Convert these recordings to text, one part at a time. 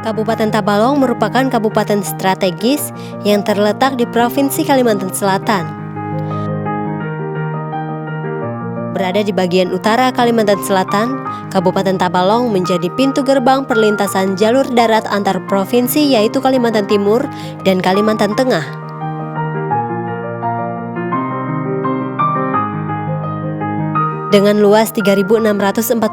Kabupaten Tabalong merupakan kabupaten strategis yang terletak di Provinsi Kalimantan Selatan. Berada di bagian utara Kalimantan Selatan, Kabupaten Tabalong menjadi pintu gerbang perlintasan jalur darat antar provinsi yaitu Kalimantan Timur dan Kalimantan Tengah. Dengan luas 3.646,52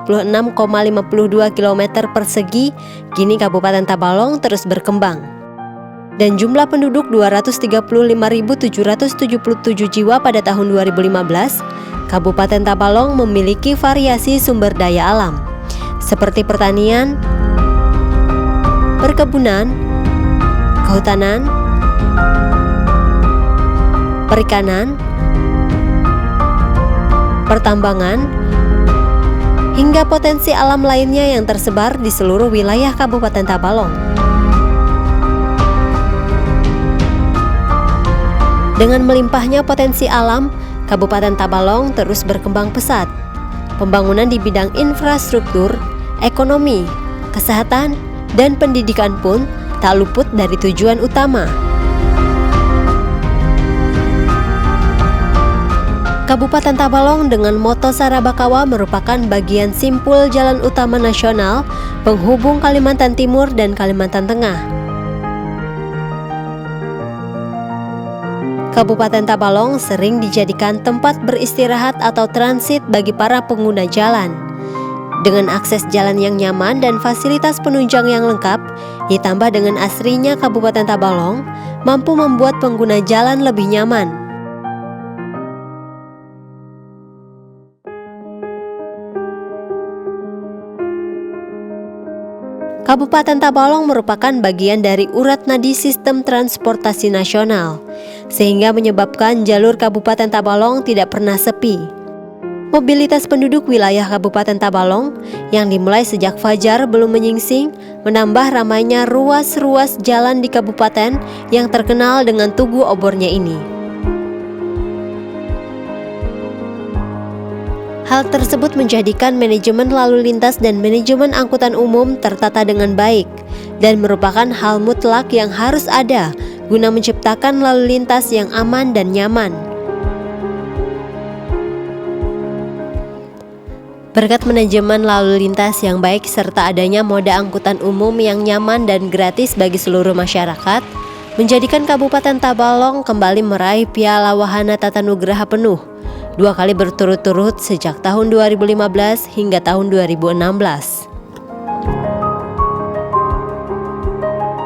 km persegi, kini Kabupaten Tabalong terus berkembang. Dan jumlah penduduk 235.777 jiwa pada tahun 2015, Kabupaten Tabalong memiliki variasi sumber daya alam, seperti pertanian, perkebunan, kehutanan, perikanan, pertambangan, hingga potensi alam lainnya yang tersebar di seluruh wilayah Kabupaten Tabalong. Dengan melimpahnya potensi alam, Kabupaten Tabalong terus berkembang pesat. Pembangunan di bidang infrastruktur, ekonomi, kesehatan, dan pendidikan pun tak luput dari tujuan utama. Kabupaten Tabalong dengan moto Sarabakawa merupakan bagian simpul jalan utama nasional penghubung Kalimantan Timur dan Kalimantan Tengah. Kabupaten Tabalong sering dijadikan tempat beristirahat atau transit bagi para pengguna jalan. Dengan akses jalan yang nyaman dan fasilitas penunjang yang lengkap, ditambah dengan asrinya Kabupaten Tabalong, mampu membuat pengguna jalan lebih nyaman. Kabupaten Tabalong merupakan bagian dari urat nadi sistem transportasi nasional, sehingga menyebabkan jalur Kabupaten Tabalong tidak pernah sepi. Mobilitas penduduk wilayah Kabupaten Tabalong yang dimulai sejak fajar belum menyingsing, menambah ramainya ruas-ruas jalan di kabupaten yang terkenal dengan tugu obornya ini. Hal tersebut menjadikan manajemen lalu lintas dan manajemen angkutan umum tertata dengan baik dan merupakan hal mutlak yang harus ada guna menciptakan lalu lintas yang aman dan nyaman. Berkat manajemen lalu lintas yang baik serta adanya moda angkutan umum yang nyaman dan gratis bagi seluruh masyarakat, menjadikan Kabupaten Tabalong kembali meraih Piala Wahana Tatanugraha penuh 2 kali berturut-turut sejak tahun 2015 hingga tahun 2016.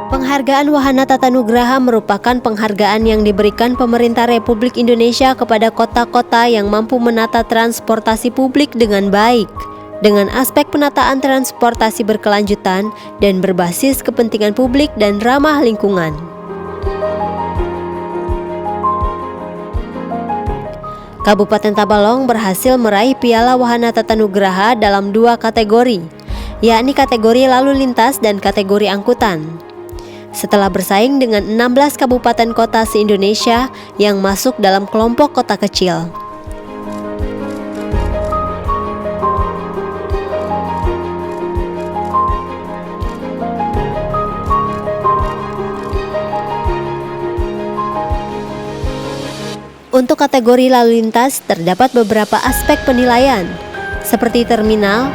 Penghargaan Wahana Tatanugraha merupakan penghargaan yang diberikan pemerintah Republik Indonesia kepada kota-kota yang mampu menata transportasi publik dengan baik, dengan aspek penataan transportasi berkelanjutan dan berbasis kepentingan publik dan ramah lingkungan. Kabupaten Tabalong berhasil meraih Piala Wahana Tatanugraha dalam 2 kategori, yakni kategori lalu lintas dan kategori angkutan. Setelah bersaing dengan 16 kabupaten kota se-Indonesia yang masuk dalam kelompok kota kecil. Untuk kategori lalu lintas terdapat beberapa aspek penilaian, seperti terminal,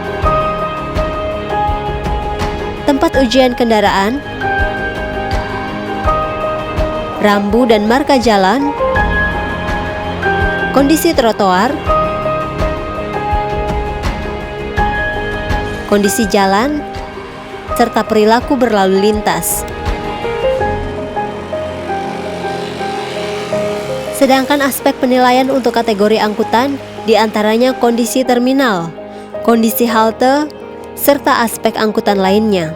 tempat ujian kendaraan, rambu dan marka jalan, kondisi trotoar, kondisi jalan, serta perilaku berlalu lintas. Sedangkan aspek penilaian untuk kategori angkutan diantaranya kondisi terminal, kondisi halte, serta aspek angkutan lainnya.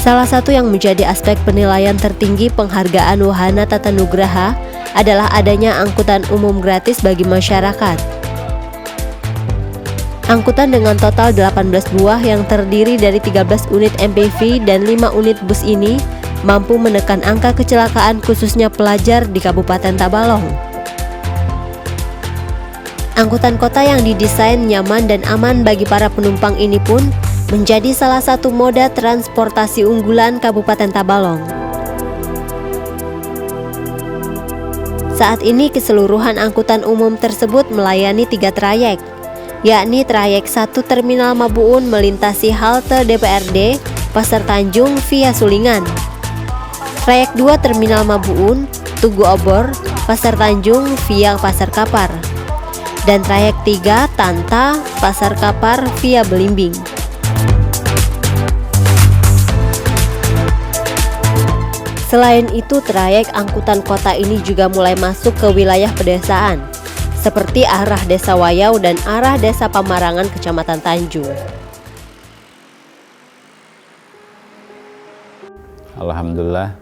Salah satu yang menjadi aspek penilaian tertinggi penghargaan Wahana Tatanugraha adalah adanya angkutan umum gratis bagi masyarakat. Angkutan dengan total 18 buah yang terdiri dari 13 unit MPV dan 5 unit bus ini mampu menekan angka kecelakaan khususnya pelajar di Kabupaten Tabalong. Angkutan kota yang didesain nyaman dan aman bagi para penumpang ini pun menjadi salah satu moda transportasi unggulan Kabupaten Tabalong. Saat ini keseluruhan angkutan umum tersebut melayani 3 trayek, yakni trayek 1 Terminal Mabuun melintasi halte DPRD Pasar Tanjung via Sulingan, trayek 2 Terminal Mabuun Tugu Obor Pasar Tanjung via Pasar Kapar, dan trayek 3 Tanta Pasar Kapar via Belimbing. Selain itu, trayek angkutan kota ini juga mulai masuk ke wilayah pedesaan, seperti arah Desa Wayau dan arah Desa Pamarangan Kecamatan Tanjung. Alhamdulillah,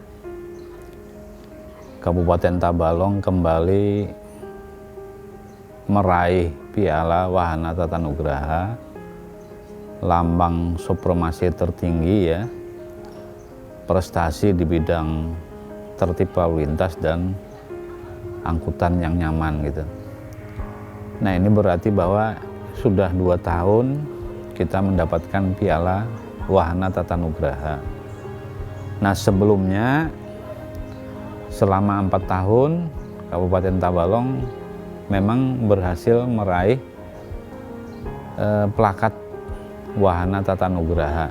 Kabupaten Tabalong kembali meraih Piala Wahana Tata Nugraha, lambang supremasi tertinggi ya, prestasi di bidang tertib lalu lintas dan angkutan yang nyaman gitu. Nah, ini berarti bahwa sudah 2 tahun kita mendapatkan Piala Wahana Tata Nugraha. Nah, sebelumnya selama 4 tahun Kabupaten Tabalong memang berhasil meraih plakat Wahana Tata Nugraha.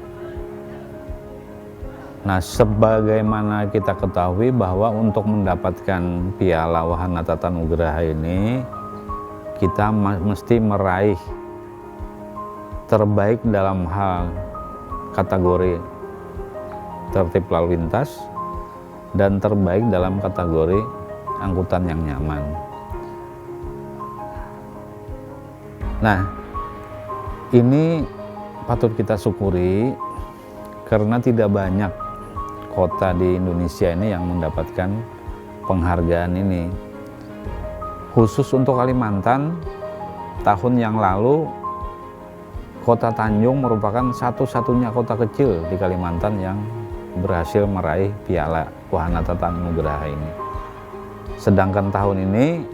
Nah, sebagaimana kita ketahui bahwa untuk mendapatkan Piala Wahana Tata Nugraha ini kita mesti meraih terbaik dalam hal kategori tertib lalu lintas dan terbaik dalam kategori angkutan yang nyaman. Nah, ini patut kita syukuri karena tidak banyak kota di Indonesia ini yang mendapatkan penghargaan ini. Khusus untuk Kalimantan, tahun yang lalu Kota Tanjung merupakan satu-satunya kota kecil di Kalimantan yang berhasil meraih Piala Wahana Tata Nugraha ini. Sedangkan tahun ini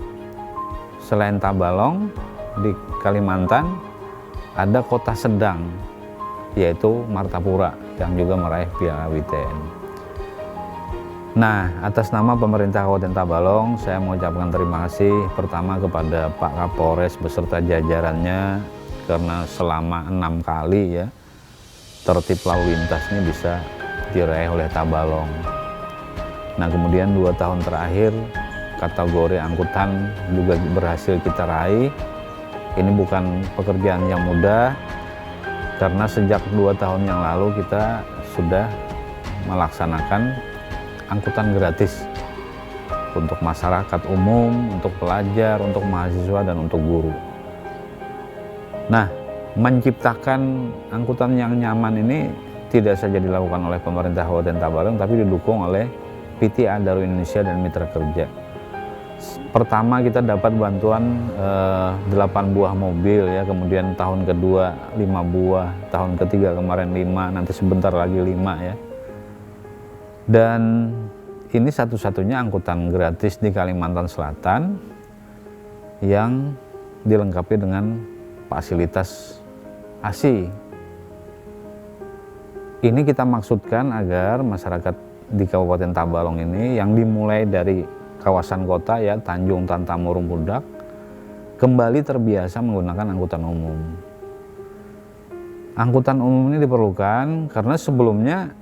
selain Tabalong, di Kalimantan ada kota sedang, yaitu Martapura yang juga meraih Piala WTN. Nah, atas nama pemerintah Kabupaten Tabalong, saya mengucapkan terima kasih pertama kepada Pak Kapolres beserta jajarannya karena selama 6 kali ya tertib lalu lintas ini bisa diraih oleh Tabalong. Nah, kemudian 2 tahun terakhir kategori angkutan juga berhasil kita raih. Ini bukan pekerjaan yang mudah karena sejak 2 tahun yang lalu kita sudah melaksanakan angkutan gratis untuk masyarakat umum, untuk pelajar, untuk mahasiswa, dan untuk guru. Nah, menciptakan angkutan yang nyaman ini tidak saja dilakukan oleh pemerintah Kabupaten Tabalong, tapi didukung oleh PT Adaro Indonesia dan mitra kerja. Pertama kita dapat bantuan 8 buah mobil ya, kemudian tahun kedua 5 buah, tahun ketiga kemarin 5, nanti sebentar lagi 5 ya. Dan ini satu-satunya angkutan gratis di Kalimantan Selatan yang dilengkapi dengan fasilitas ASI. Ini kita maksudkan agar masyarakat di Kabupaten Tabalong ini yang dimulai dari kawasan kota ya, Tanjung, Tanta, Murung, Pudak, kembali terbiasa menggunakan angkutan umum. Angkutan umum ini diperlukan karena sebelumnya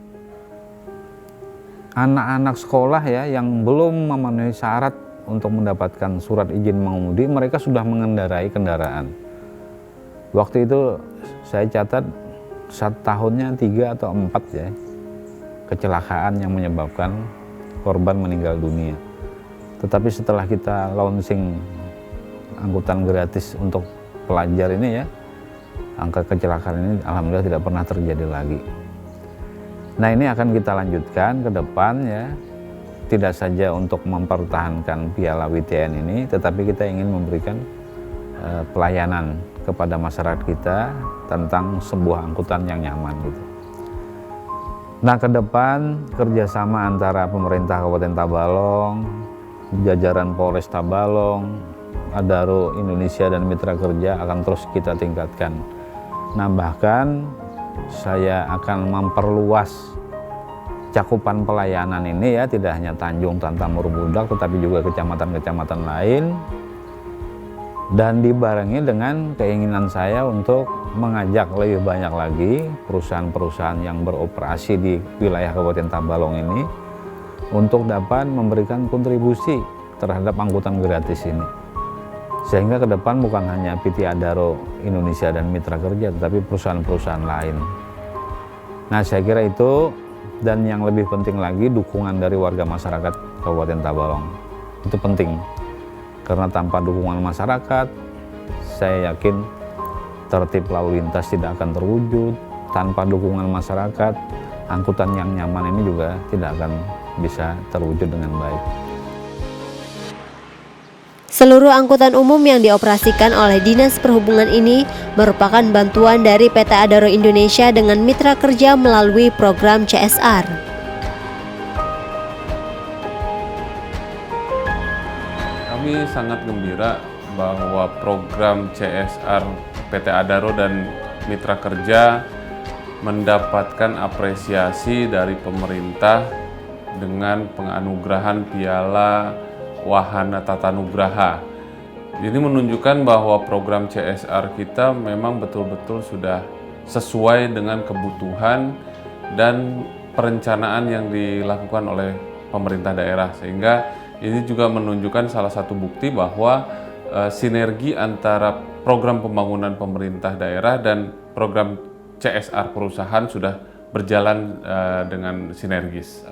anak-anak sekolah ya yang belum memenuhi syarat untuk mendapatkan surat izin mengemudi, mereka sudah mengendarai kendaraan. Waktu itu saya catat 1 tahunnya 3 atau 4 ya kecelakaan yang menyebabkan korban meninggal dunia. Tetapi setelah kita launching angkutan gratis untuk pelajar ini ya, angka kecelakaan ini alhamdulillah tidak pernah terjadi lagi. Nah, ini akan kita lanjutkan ke depan ya, tidak saja untuk mempertahankan Piala WTN ini, tetapi kita ingin memberikan pelayanan kepada masyarakat kita tentang sebuah angkutan yang nyaman gitu. Nah, ke depan kerjasama antara pemerintah Kabupaten Tabalong, jajaran Polres Tabalong, Adaro Indonesia dan mitra kerja akan terus kita tingkatkan. Nah, bahkan saya akan memperluas cakupan pelayanan ini ya, tidak hanya Tanjung Tantamur Budak tetapi juga kecamatan-kecamatan lain, dan dibarengi dengan keinginan saya untuk mengajak lebih banyak lagi perusahaan-perusahaan yang beroperasi di wilayah Kabupaten Tabalong ini untuk dapat memberikan kontribusi terhadap angkutan gratis ini. Sehingga ke depan bukan hanya PT Adaro Indonesia dan mitra kerja, tetapi perusahaan-perusahaan lain. Nah, saya kira itu, dan yang lebih penting lagi dukungan dari warga masyarakat Kabupaten Tabalong. Itu penting, karena tanpa dukungan masyarakat, saya yakin tertib lalu lintas tidak akan terwujud. Tanpa dukungan masyarakat, angkutan yang nyaman ini juga tidak akan bisa terwujud dengan baik. Seluruh angkutan umum yang dioperasikan oleh Dinas Perhubungan ini merupakan bantuan dari PT Adaro Indonesia dengan mitra kerja melalui program CSR. Kami sangat gembira bahwa program CSR PT Adaro dan mitra kerja mendapatkan apresiasi dari pemerintah dengan penganugerahan Piala Wahana Tatanugraha. Ini menunjukkan bahwa program CSR kita memang betul-betul sudah sesuai dengan kebutuhan dan perencanaan yang dilakukan oleh pemerintah daerah, sehingga ini juga menunjukkan salah satu bukti bahwa sinergi antara program pembangunan pemerintah daerah dan program CSR perusahaan sudah berjalan dengan sinergis.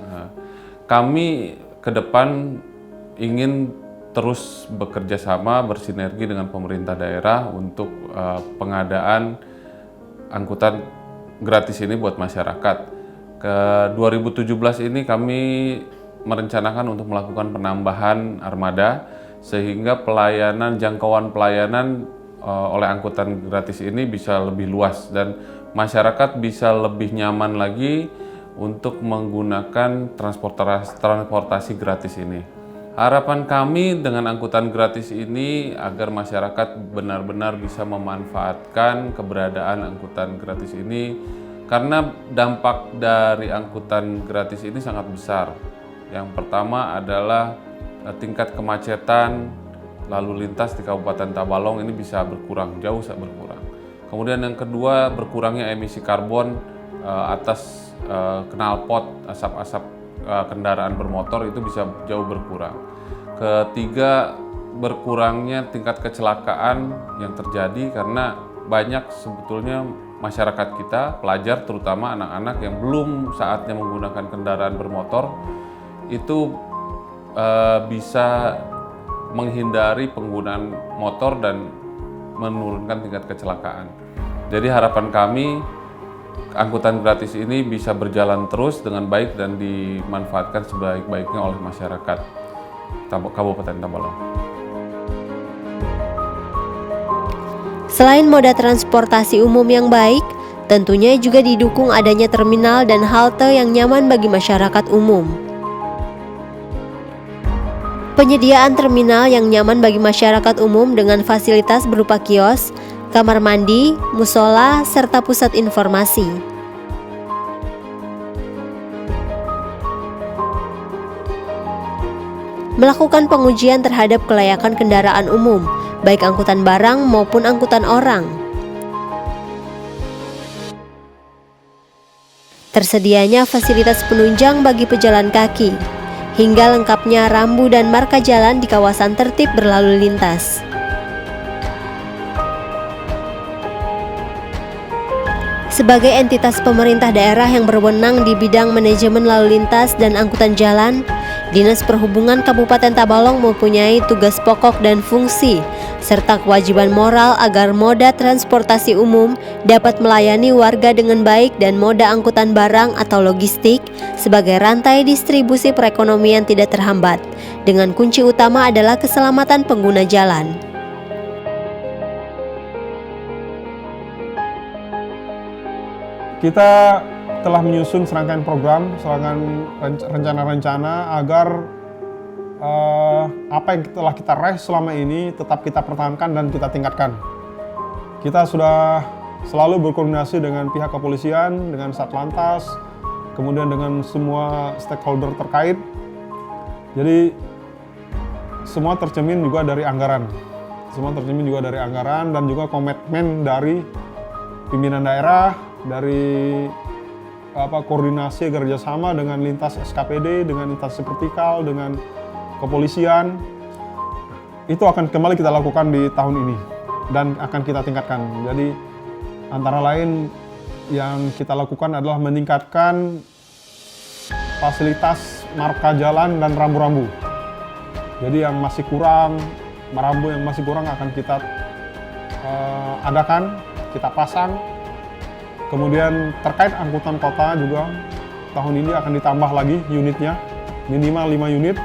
Kami ke depan ingin terus bekerja sama, bersinergi dengan pemerintah daerah untuk pengadaan angkutan gratis ini buat masyarakat. Ke 2017 ini kami merencanakan untuk melakukan penambahan armada, sehingga jangkauan pelayanan oleh angkutan gratis ini bisa lebih luas dan masyarakat bisa lebih nyaman lagi untuk menggunakan transportasi gratis ini. Harapan kami dengan angkutan gratis ini agar masyarakat benar-benar bisa memanfaatkan keberadaan angkutan gratis ini, karena dampak dari angkutan gratis ini sangat besar. Yang pertama adalah tingkat kemacetan lalu lintas di Kabupaten Tabalong ini bisa berkurang, jauh berkurang. Kemudian yang kedua, berkurangnya emisi karbon atas knalpot, asap-asap kendaraan bermotor itu bisa jauh berkurang. Ketiga, berkurangnya tingkat kecelakaan yang terjadi karena banyak sebetulnya masyarakat kita, pelajar terutama anak-anak yang belum saatnya menggunakan kendaraan bermotor, itu bisa menghindari penggunaan motor dan menurunkan tingkat kecelakaan. Jadi harapan kami angkutan gratis ini bisa berjalan terus dengan baik dan dimanfaatkan sebaik-baiknya oleh masyarakat Kabupaten Tabalong. Selain moda transportasi umum yang baik, tentunya juga didukung adanya terminal dan halte yang nyaman bagi masyarakat umum. Penyediaan terminal yang nyaman bagi masyarakat umum dengan fasilitas berupa kios, kamar mandi, musola, serta pusat informasi. Melakukan pengujian terhadap kelayakan kendaraan umum, baik angkutan barang maupun angkutan orang. Tersedianya fasilitas penunjang bagi pejalan kaki, hingga lengkapnya rambu dan marka jalan di kawasan tertib berlalu lintas. Sebagai entitas pemerintah daerah yang berwenang di bidang manajemen lalu lintas dan angkutan jalan, Dinas Perhubungan Kabupaten Tabalong mempunyai tugas pokok dan fungsi, serta kewajiban moral agar moda transportasi umum dapat melayani warga dengan baik dan moda angkutan barang atau logistik sebagai rantai distribusi perekonomian tidak terhambat, dengan kunci utama adalah keselamatan pengguna jalan. Kita telah menyusun serangkaian program, serangkaian rencana-rencana agar apa yang telah kita raih selama ini tetap kita pertahankan dan kita tingkatkan. Kita sudah selalu berkoordinasi dengan pihak kepolisian, dengan Satlantas, kemudian dengan semua stakeholder terkait. Jadi semua tercermin juga dari anggaran. Dan juga komitmen dari pimpinan daerah, dari koordinasi kerjasama dengan lintas SKPD, dengan lintas vertikal, dengan kepolisian. Itu akan kembali kita lakukan di tahun ini dan akan kita tingkatkan. Jadi antara lain yang kita lakukan adalah meningkatkan fasilitas marka jalan dan rambu-rambu. Jadi yang masih kurang, rambu yang masih kurang akan kita adakan, kita pasang. Kemudian terkait angkutan kota juga tahun ini akan ditambah lagi unitnya, minimal 5 unit.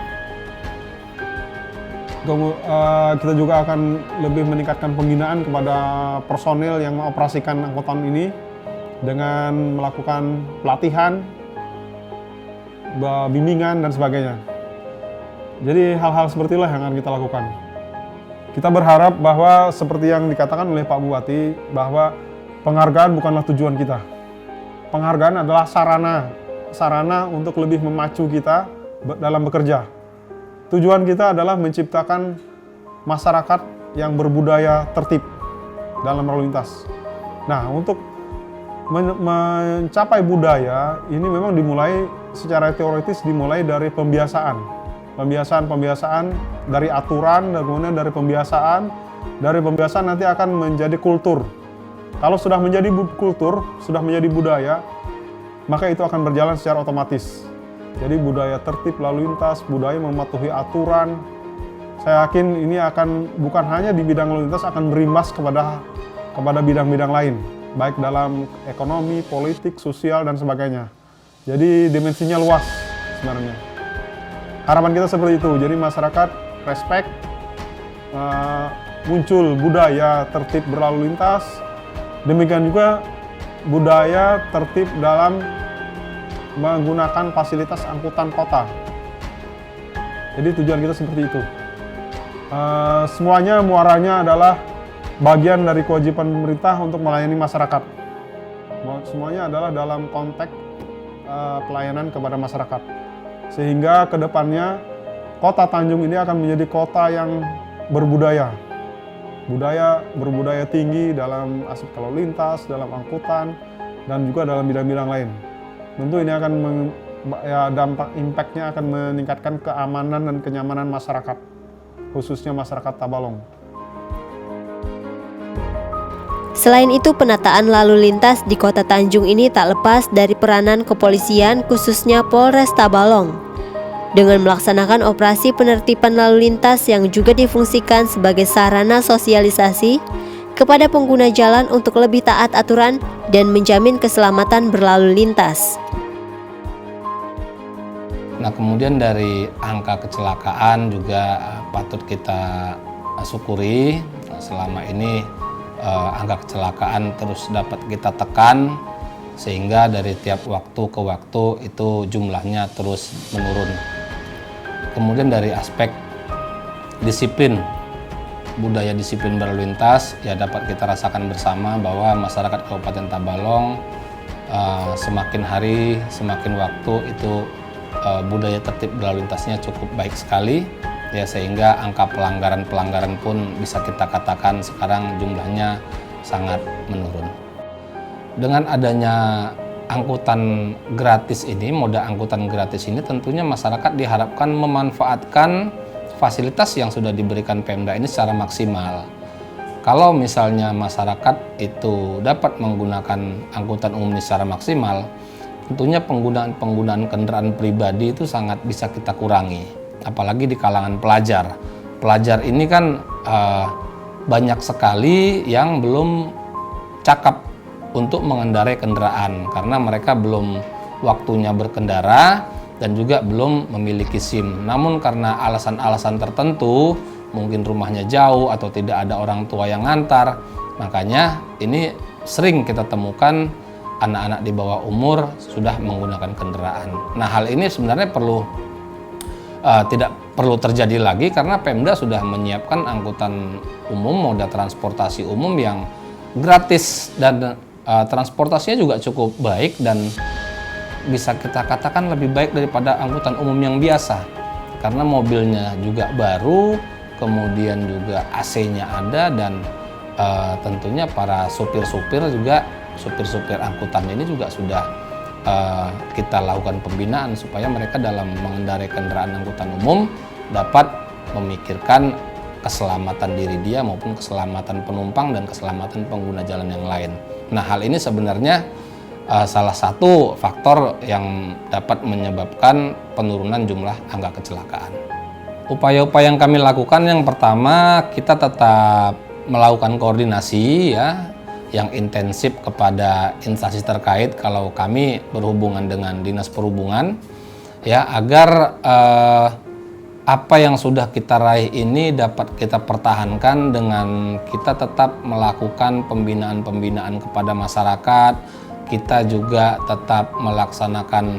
Kita juga akan lebih meningkatkan pembinaan kepada personil yang mengoperasikan angkutan ini dengan melakukan pelatihan, bimbingan dan sebagainya. Jadi hal-hal seperti itulah yang akan kita lakukan. Kita berharap bahwa seperti yang dikatakan oleh Pak Bupati, bahwa penghargaan bukanlah tujuan kita. Penghargaan adalah sarana untuk lebih memacu kita dalam bekerja. Tujuan kita adalah menciptakan masyarakat yang berbudaya tertib dalam lalu lintas. Nah, untuk mencapai budaya ini memang dimulai secara teoritis dimulai dari pembiasaan dari aturan, dan kemudian dari pembiasaan nanti akan menjadi kultur. Kalau sudah menjadi kultur, sudah menjadi budaya, maka itu akan berjalan secara otomatis. Jadi budaya tertib lalu lintas, budaya mematuhi aturan. Saya yakin ini akan bukan hanya di bidang lalu lintas, akan berimbas kepada bidang-bidang lain, baik dalam ekonomi, politik, sosial dan sebagainya. Jadi dimensinya luas sebenarnya. Harapan kita seperti itu, jadi masyarakat respect, muncul budaya tertib berlalu lintas, demikian juga budaya tertib dalam menggunakan fasilitas angkutan kota. Jadi tujuan kita seperti itu. Semuanya muaranya adalah bagian dari kewajiban pemerintah untuk melayani masyarakat. Semuanya adalah dalam konteks pelayanan kepada masyarakat. Sehingga kedepannya kota Tanjung ini akan menjadi kota yang berbudaya. Berbudaya tinggi dalam aspek lalu lintas, dalam angkutan, dan juga dalam bidang-bidang lain. Tentu ini akan dampak impactnya akan meningkatkan keamanan dan kenyamanan masyarakat, khususnya masyarakat Tabalong. Selain itu, penataan lalu lintas di Kota Tanjung ini tak lepas dari peranan kepolisian, khususnya Polres Tabalong, dengan melaksanakan operasi penertiban lalu lintas yang juga difungsikan sebagai sarana sosialisasi kepada pengguna jalan untuk lebih taat aturan dan menjamin keselamatan berlalu lintas. Nah, kemudian dari angka kecelakaan juga patut kita syukuri. Selama ini angka kecelakaan terus dapat kita tekan, sehingga dari tiap waktu ke waktu itu jumlahnya terus menurun. Kemudian dari aspek disiplin, budaya disiplin berlalu lintas, ya dapat kita rasakan bersama bahwa masyarakat Kabupaten Tabalong semakin hari, semakin waktu itu budaya tertib berlalu lintasnya cukup baik sekali. Ya, sehingga angka pelanggaran pun bisa kita katakan sekarang jumlahnya sangat menurun. Dengan adanya angkutan gratis ini, moda angkutan gratis ini, tentunya masyarakat diharapkan memanfaatkan fasilitas yang sudah diberikan Pemda ini secara maksimal. Kalau misalnya masyarakat itu dapat menggunakan angkutan umum ini secara maksimal, tentunya penggunaan kendaraan pribadi itu sangat bisa kita kurangi. Apalagi di kalangan pelajar. Pelajar ini kan banyak sekali yang belum cakap untuk mengendarai kendaraan karena mereka belum waktunya berkendara dan juga belum memiliki SIM. Namun karena alasan-alasan tertentu, mungkin rumahnya jauh atau tidak ada orang tua yang ngantar, makanya ini sering kita temukan anak-anak di bawah umur sudah menggunakan kendaraan. Nah, hal ini sebenarnya tidak perlu terjadi lagi karena Pemda sudah menyiapkan angkutan umum, moda transportasi umum yang gratis dan transportasinya juga cukup baik dan bisa kita katakan lebih baik daripada angkutan umum yang biasa karena mobilnya juga baru, kemudian juga AC-nya ada dan tentunya para supir-supir angkutan ini juga sudah kita lakukan pembinaan supaya mereka dalam mengendarai kendaraan angkutan umum dapat memikirkan keselamatan diri dia maupun keselamatan penumpang dan keselamatan pengguna jalan yang lain. Nah, hal ini sebenarnya salah satu faktor yang dapat menyebabkan penurunan jumlah angka kecelakaan. Upaya-upaya yang kami lakukan yang pertama kita tetap melakukan koordinasi yang intensif kepada instansi terkait kalau kami berhubungan dengan Dinas Perhubungan agar apa yang sudah kita raih ini dapat kita pertahankan dengan kita tetap melakukan pembinaan kepada masyarakat. Kita juga tetap melaksanakan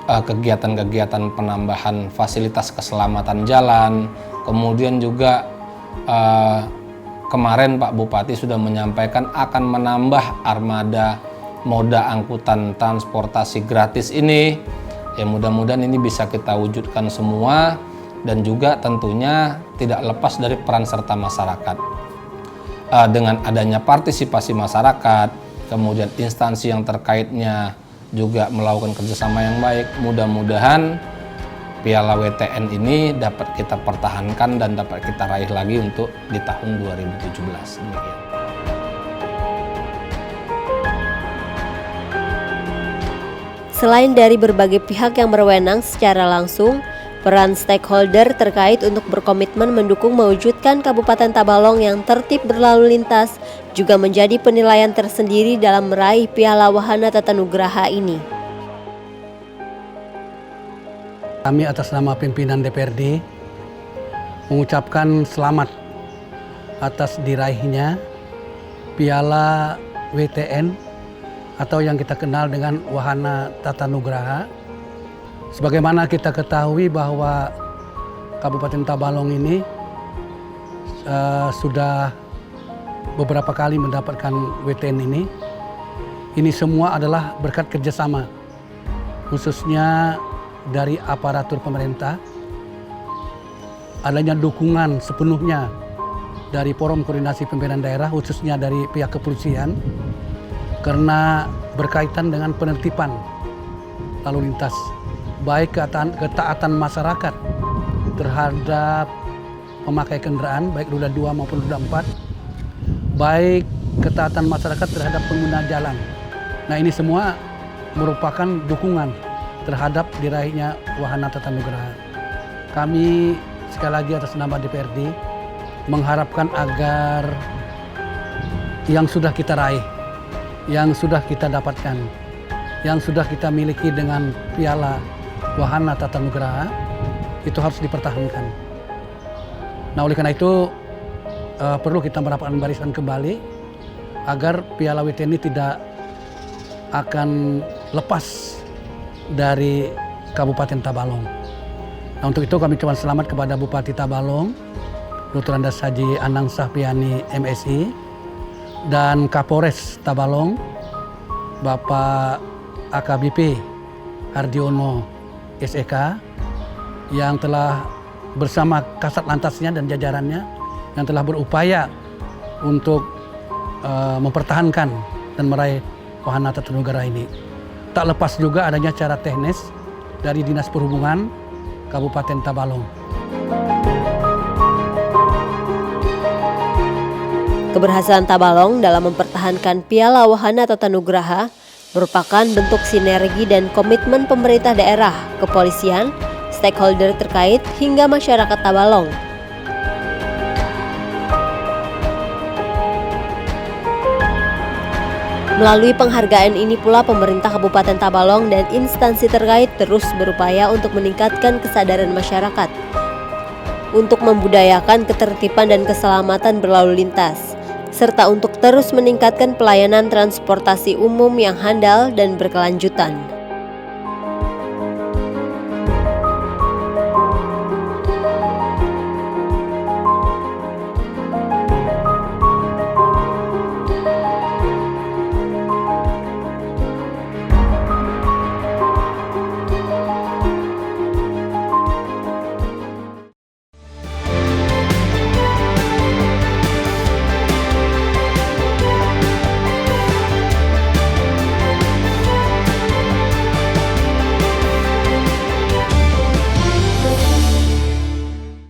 kegiatan-kegiatan penambahan fasilitas keselamatan jalan. Kemudian juga kemarin Pak Bupati sudah menyampaikan akan menambah armada moda angkutan transportasi gratis ini. Ya, mudah-mudahan ini bisa kita wujudkan semua dan juga tentunya tidak lepas dari peran serta masyarakat. Dengan adanya partisipasi masyarakat, kemudian instansi yang terkaitnya juga melakukan kerjasama yang baik, mudah-mudahan Piala WTN ini dapat kita pertahankan dan dapat kita raih lagi untuk di tahun 2017. Demikian. Selain dari berbagai pihak yang berwenang secara langsung, peran stakeholder terkait untuk berkomitmen mendukung mewujudkan Kabupaten Tabalong yang tertib berlalu lintas juga menjadi penilaian tersendiri dalam meraih Piala Wahana Tatanugraha ini. Kami atas nama pimpinan DPRD mengucapkan selamat atas diraihnya Piala WTN atau yang kita kenal dengan Wahana Tatanugraha. Sebagaimana kita ketahui bahwa Kabupaten Tabalong ini sudah beberapa kali mendapatkan WTN ini. Ini semua adalah berkat kerjasama, khususnya dari aparatur pemerintah, adanya dukungan sepenuhnya dari Forum Koordinasi Pimpinan Daerah, khususnya dari pihak kepolisian, karena berkaitan dengan penertiban lalu lintas, baik ketaatan masyarakat terhadap pemakai kendaraan, baik roda 2 maupun roda 4, baik ketaatan masyarakat terhadap pengguna jalan. Nah, ini semua merupakan dukungan terhadap diraihnya Wahana Tatanugraha. Kami sekali lagi atas nama DPRD mengharapkan agar yang sudah kita raih, yang sudah kita dapatkan, yang sudah kita miliki dengan Piala Wahana Tatanugraha itu harus dipertahankan. Nah, oleh karena itu perlu kita merapatkan barisan kembali agar Piala WTN ini tidak akan lepas dari Kabupaten Tabalong. Nah, untuk itu kami ucapkan selamat kepada Bupati Tabalong, Dr. Andes Haji Anang Sahpiani MSI, dan Kapolres Tabalong, Bapak AKBP Hardiono SEK, yang telah bersama Kasat Lantasnya dan jajarannya yang telah berupaya untuk mempertahankan dan meraih Wahana Tatanugraha ini. Tak lepas juga adanya cara teknis dari Dinas Perhubungan Kabupaten Tabalong. Keberhasilan Tabalong dalam mempertahankan Piala Wahana Tatanugraha merupakan bentuk sinergi dan komitmen pemerintah daerah, kepolisian, stakeholder terkait, hingga masyarakat Tabalong. Melalui penghargaan ini pula pemerintah Kabupaten Tabalong dan instansi terkait terus berupaya untuk meningkatkan kesadaran masyarakat untuk membudayakan ketertiban dan keselamatan berlalu lintas, serta untuk terus meningkatkan pelayanan transportasi umum yang handal dan berkelanjutan.